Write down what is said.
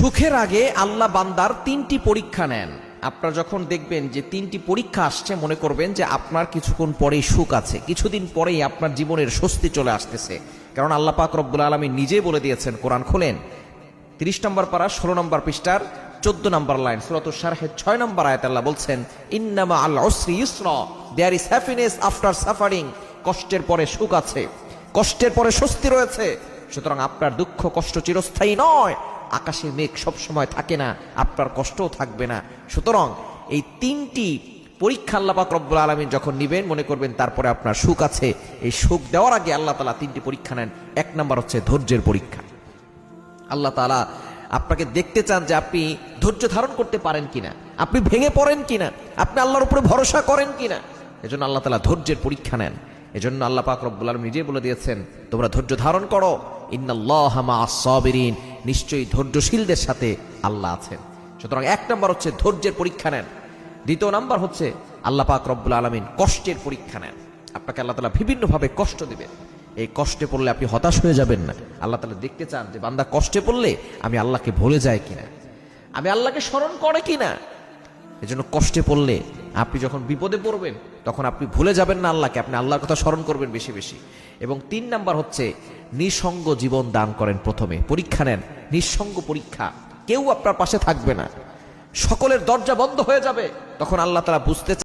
সুখের আগে আল্লাহ বান্দার তিনটি পরীক্ষা নেন। আপনারা যখন দেখবেন যে তিনটি পরীক্ষা আসছে, মনে করবেন যে আপনার কিছুক্ষণ পরেই সুখ আছে, কিছুদিন পরেই আপনার জীবনের স্বস্তি চলে আসতেছে। কারণ আল্লাহ পাক রব্বুল আলামিন নিজেই বলে দিয়েছেন, কোরআন খোলেন 30 নম্বর পারা 16 নম্বর পৃষ্ঠার 14 নম্বর লাইন, সূরাতুশ শারহের 6 নম্বর আয়াত আল্লাহ বলছেন, ইন্নামা আল উসরি ইউসরা, there is happiness after suffering. কষ্টের পরে সুখ আছে, কষ্টের পরে স্বস্তি রয়েছে। সুতরাং আপনার দুঃখ কষ্ট চিরস্থায়ী নয়। আকাশে মেঘ সব সময় থাকে না, আপনার কষ্টও থাকবে না। সুতরাং এই তিনটি পরীক্ষা আল্লাহ পাক রব্বুল আলামিন যখন নিবেন, মনে করবেন তারপরে আপনার সুখ আছে। এই সুখ দেওয়ার আগে আল্লাহ তাআলা তিনটি পরীক্ষা নেন। 1 নম্বর হচ্ছে ধৈর্যের পরীক্ষা। আল্লাহ তাআলা আপনাকে দেখতে চান যে আপনি ধৈর্য ধারণ করতে পারেন কিনা, আপনি ভেঙে পড়েন কিনা, আপনি আল্লাহর উপরে ভরসা করেন কিনা। এজন্য আল্লাহ তাআলা ধৈর্যের পরীক্ষা নেন। এজন্য আল্লাহ পাক রব্বুল আলামিন নিজে বলে দিয়েছেন, তোমরা ধৈর্য ধারণ করো, ইন্নাল্লাহা মাআস সাবিরিন, নিশ্চয়ই ধৈর্যশীলদের সাথে আল্লাহ আছেন। সুতরাং 1 নম্বর হচ্ছে ধৈর্যের পরীক্ষা নেন। 2 নম্বর হচ্ছে আল্লাহ পাক রব্বুল আলামিন কষ্টের পরীক্ষা নেন। আপনাকে আল্লাহ তাআলা বিভিন্নভাবে কষ্ট দিবেন। এই কষ্টে পড়লে আপনি হতাশ হয়ে যাবেন না। আল্লাহ তাআলা দেখতে চান যে বান্দা কষ্টে পড়লে আমি আল্লাহকে ভুলে যাই কিনা, আমি আল্লাহকে স্মরণ করে কিনা। এজন্য কষ্টে পড়লে আপনি যখন বিপদে পড়বেন তখন আপনি ভুলে যাবেন না আল্লাহকে, আপনি আল্লাহর কথা স্মরণ করবেন বেশি বেশি। এবং 3 নাম্বার হচ্ছে নিঃসঙ্গ জীবন দান করেন। প্রথমে পরীক্ষা নেন, নিঃসঙ্গ পরীক্ষা। কেউ আপনার পাশে থাকবে না, সকলের দরজা বন্ধ হয়ে যাবে। তখন আল্লাহ তাআলা বুঝতে